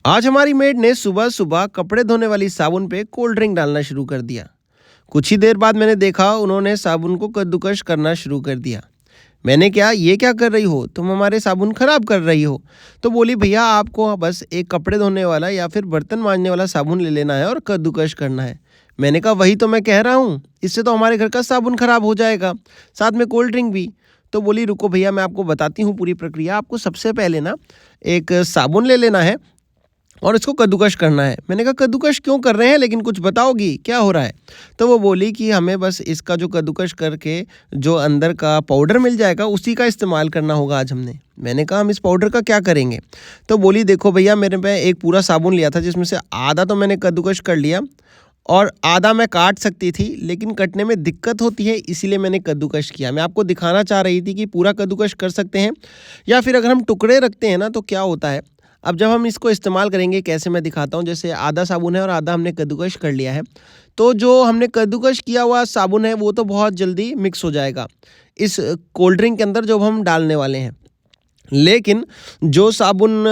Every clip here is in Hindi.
आज हमारी मेड ने सुबह सुबह कपड़े धोने वाली साबुन पे कोल्ड ड्रिंक डालना शुरू कर दिया। कुछ ही देर बाद मैंने देखा उन्होंने साबुन को कद्दूकश करना शुरू कर दिया। मैंने क्या ये क्या कर रही हो, तुम हमारे साबुन खराब कर रही हो। तो बोली भैया आपको बस एक कपड़े धोने वाला या फिर बर्तन मांजने वाला साबुन ले लेना है और कद्दूकश करना है। मैंने कहा वही तो मैं कह रहा हूँ, इससे तो हमारे घर का साबुन खराब हो जाएगा, साथ में कोल्ड ड्रिंक भी। तो बोली रुको भैया मैं आपको बताती हूँ पूरी प्रक्रिया। आपको सबसे पहले ना एक साबुन ले लेना है और इसको कद्दूकश करना है। मैंने कहा कद्दूकश क्यों कर रहे हैं, लेकिन कुछ बताओगी क्या हो रहा है। तो वो बोली कि हमें बस इसका जो कद्दूकश करके जो अंदर का पाउडर मिल जाएगा उसी का इस्तेमाल करना होगा आज हमने। मैंने कहा हम इस पाउडर का क्या करेंगे। तो बोली देखो भैया मेरे पे एक पूरा साबुन लिया था जिसमें से आधा तो मैंने कद्दूकश कर लिया और आधा मैं काट सकती थी, लेकिन कटने में दिक्कत होती है इसीलिए मैंने कद्दूकश किया। मैं आपको दिखाना चाह रही थी कि पूरा कद्दूकश कर सकते हैं या फिर अगर हम टुकड़े रखते हैं ना तो क्या होता है। अब जब हम इसको इस्तेमाल करेंगे कैसे मैं दिखाता हूँ। जैसे आधा साबुन है और आधा हमने कद्दूकश कर लिया है, तो जो हमने कद्दूकश किया हुआ साबुन है वो तो बहुत जल्दी मिक्स हो जाएगा इस कोल्ड ड्रिंक के अंदर जो हम डालने वाले हैं। लेकिन जो साबुन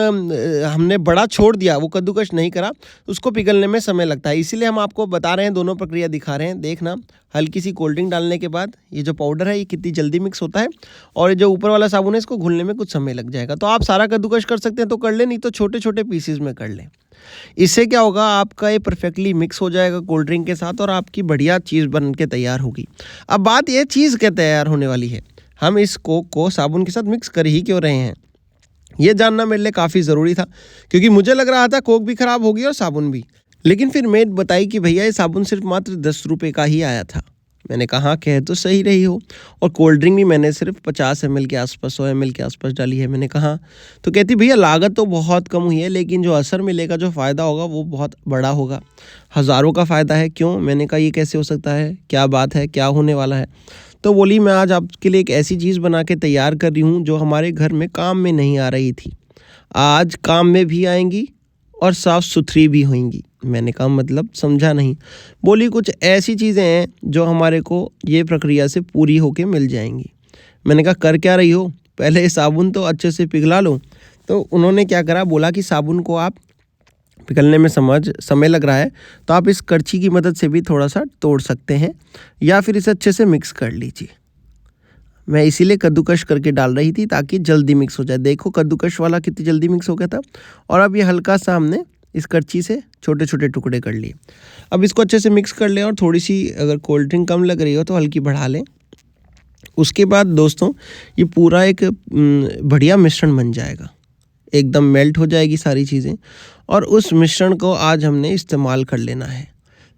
हमने बड़ा छोड़ दिया वो कद्दूकश नहीं करा, उसको पिघलने में समय लगता है। इसीलिए हम आपको बता रहे हैं, दोनों प्रक्रिया दिखा रहे हैं। देखना हल्की सी कोल्ड ड्रिंक डालने के बाद ये जो पाउडर है ये कितनी जल्दी मिक्स होता है, और ये जो ऊपर वाला साबुन है इसको घुलने में कुछ समय लग जाएगा। तो आप सारा कद्दूकश कर सकते हैं तो कर लें, नहीं तो छोटे छोटे पीसीज में कर लें। इससे क्या होगा, आपका ये परफेक्टली मिक्स हो जाएगा कोल्ड ड्रिंक के साथ और आपकी बढ़िया चीज़ बन के तैयार होगी। अब बात ये चीज़ क्या तैयार होने वाली है, हम इस कोक को साबुन के साथ मिक्स कर ही क्यों रहे हैं, ये जानना मेरे लिए काफ़ी ज़रूरी था। क्योंकि मुझे लग रहा था कोक भी ख़राब होगी और साबुन भी। लेकिन फिर मेड बताई कि भैया ये साबुन सिर्फ मात्र 10 रुपये का ही आया था। मैंने कहा हाँ कह तो सही रही हो, और कोल्ड ड्रिंक भी मैंने सिर्फ 50 ml के आसपास 100 ml के आसपास डाली है। मैंने कहा तो कहती भैया लागत तो बहुत कम हुई है, लेकिन जो असर मिलेगा जो फ़ायदा होगा वो बहुत बड़ा होगा, हज़ारों का फ़ायदा है। क्यों? मैंने कहा ये कैसे हो सकता है, क्या बात है, क्या होने वाला है। तो बोली मैं आज आपके लिए एक ऐसी चीज़ बना के तैयार कर रही हूँ जो हमारे घर में काम में नहीं आ रही थी, आज काम में भी आएंगी और साफ़ सुथरी भी होंगी। मैंने कहा मतलब समझा नहीं। बोली कुछ ऐसी चीज़ें हैं जो हमारे को ये प्रक्रिया से पूरी होके मिल जाएंगी। मैंने कहा कर क्या रही हो, पहले ये साबुन तो अच्छे से पिघला लो। तो उन्होंने क्या करा, बोला कि साबुन को आप पिघलने में समय लग रहा है तो आप इस करछी की मदद से भी थोड़ा सा तोड़ सकते हैं या फिर इसे अच्छे से मिक्स कर लीजिए। मैं इसीलिए कद्दूकश करके डाल रही थी ताकि जल्दी मिक्स हो जाए। देखो कद्दूकश वाला कितनी जल्दी मिक्स हो गया था, और अब ये हल्का सा हमने इस करछी से छोटे छोटे टुकड़े कर लिए। अब इसको अच्छे से मिक्स कर लें, और थोड़ी सी अगर कोल्ड ड्रिंक कम लग रही हो तो हल्की बढ़ा लें। उसके बाद दोस्तों ये पूरा एक बढ़िया मिश्रण बन जाएगा, एकदम मेल्ट हो जाएगी सारी चीज़ें, और उस मिश्रण को आज हमने इस्तेमाल कर लेना है।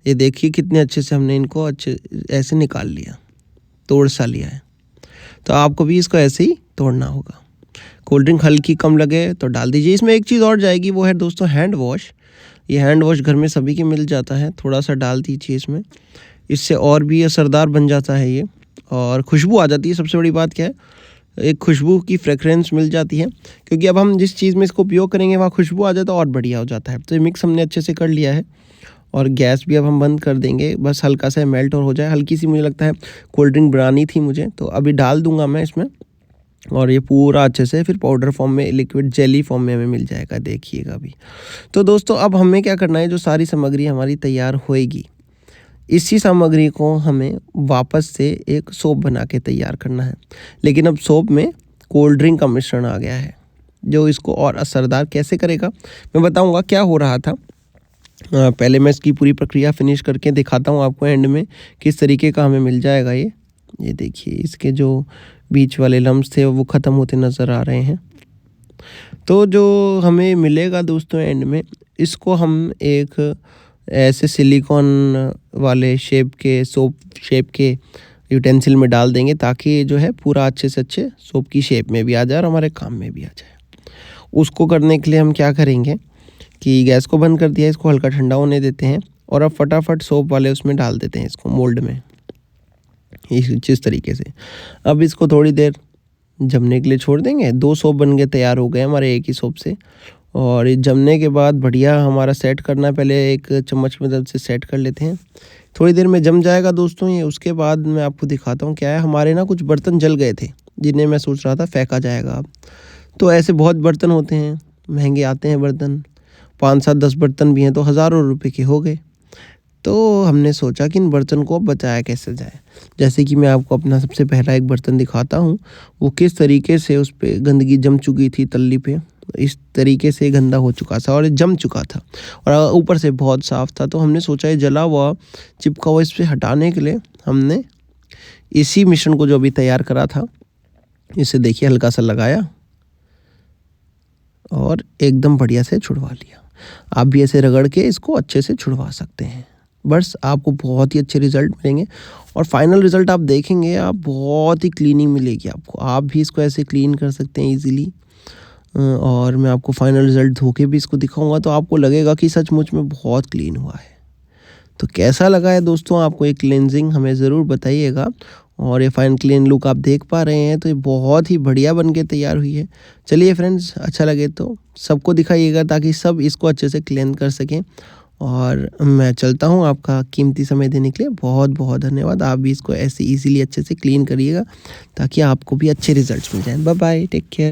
ये देखिए कितने अच्छे से हमने इनको अच्छे ऐसे निकाल लिया, तोड़ सा लिया है। तो आपको भी इसको ऐसे ही तोड़ना होगा। कोल्ड ड्रिंक हल्की कम लगे तो डाल दीजिए। इसमें एक चीज़ और जाएगी, वो है दोस्तों हैंड वॉश। ये हैंड वॉश घर में सभी के मिल जाता है, थोड़ा सा डाल दीजिए इसमें, इससे और भी असरदार बन जाता है ये, और खुशबू आ जाती है। सबसे बड़ी बात क्या है, एक खुशबू की फ्रेगरेंस मिल जाती है, क्योंकि अब हम जिस चीज़ में इसको उपयोग करेंगे वहाँ खुशबू आ जाए तो और बढ़िया हो जाता है। तो ये मिक्स हमने अच्छे से कर लिया है, और गैस भी अब हम बंद कर देंगे, बस हल्का सा मेल्ट और हो जाए। हल्की सी मुझे लगता है कोल्ड ड्रिंक बनानी थी मुझे, तो अभी डाल दूंगा मैं इसमें, और ये पूरा अच्छे से फिर पाउडर फॉर्म में, लिक्विड जेली फॉर्म में हमें मिल जाएगा, देखिएगा अभी। तो दोस्तों अब हमें क्या करना है, जो सारी सामग्री हमारी तैयार होएगी, इसी सामग्री को हमें वापस से एक सोप बना के तैयार करना है। लेकिन अब सोप में कोल्ड ड्रिंक का मिश्रण आ गया है जो इसको और असरदार कैसे करेगा मैं बताऊंगा। क्या हो रहा था, पहले मैं इसकी पूरी प्रक्रिया फिनिश करके दिखाता हूँ आपको एंड में किस तरीके का हमें मिल जाएगा। ये देखिए इसके जो बीच वाले लम्स थे वो ख़त्म होते नज़र आ रहे हैं। तो जो हमें मिलेगा दोस्तों एंड में, इसको हम एक ऐसे सिलिकॉन वाले शेप के, सोप शेप के यूटेंसिल में डाल देंगे, ताकि जो है पूरा अच्छे से अच्छे सोप की शेप में भी आ जाए और हमारे काम में भी आ जाए। उसको करने के लिए हम क्या करेंगे कि गैस को बंद कर दिया, इसको हल्का ठंडा होने देते हैं, और अब फटाफट सोप वाले उसमें डाल देते हैं इसको मोल्ड में, इस तरीके से। अब इसको थोड़ी देर जमने के लिए छोड़ देंगे। 2 सोप बन के तैयार हो गए हमारे एक ही सोप से, और ये जमने के बाद बढ़िया हमारा सेट करना है। पहले एक चम्मच की मदद से सेट कर लेते हैं, थोड़ी देर में जम जाएगा दोस्तों ये। उसके बाद मैं आपको दिखाता हूँ क्या है। हमारे ना कुछ बर्तन जल गए थे जिन्हें मैं सोच रहा था फेंका जाएगा अब। तो ऐसे बहुत बर्तन होते हैं, महंगे आते हैं बर्तन, 5 7 10 बर्तन भी हैं तो हज़ारों रुपए के हो गए। तो हमने सोचा कि इन बर्तन को अब बचाया कैसे जाए। जैसे कि मैं आपको अपना सबसे पहला एक बर्तन दिखाता हूँ, वो किस तरीके से उस पे गंदगी जम चुकी थी तल्ली पे। इस तरीके से गंदा हो चुका था और ये जम चुका था और ऊपर से बहुत साफ़ था। तो हमने सोचा ये जला हुआ, चिपका हुआ इस पे हटाने के लिए हमने इसी मिश्रण को जो अभी तैयार करा था, इसे देखिए हल्का सा लगाया और एकदम बढ़िया से छुड़वा लिया। आप भी ऐसे रगड़ के इसको अच्छे से छुड़वा सकते हैं। बस आपको बहुत ही अच्छे रिज़ल्ट मिलेंगे और फाइनल रिज़ल्ट आप देखेंगे, आप बहुत ही क्लीनिंग मिलेगी आपको। आप भी इसको ऐसे क्लीन कर सकते हैं ईज़िली और मैं आपको फाइनल रिज़ल्ट धो के भी इसको दिखाऊँगा, तो आपको लगेगा कि सचमुच में बहुत क्लीन हुआ है। तो कैसा लगा है दोस्तों आपको ये क्लींजिंग, हमें ज़रूर बताइएगा। और ये फाइन क्लीन लुक आप देख पा रहे हैं, तो ये बहुत ही बढ़िया बन के तैयार हुई है। चलिए फ्रेंड्स, अच्छा लगे तो सबको दिखाइएगा ताकि सब इसको अच्छे से क्लीन कर सकें। और मैं चलता हूँ, आपका कीमती समय देने के लिए बहुत बहुत धन्यवाद। आप भी इसको ऐसे ईज़िली अच्छे से क्लीन करिएगा ताकि आपको भी अच्छे रिज़ल्ट्स मिल जाएँ। Bye bye, take care.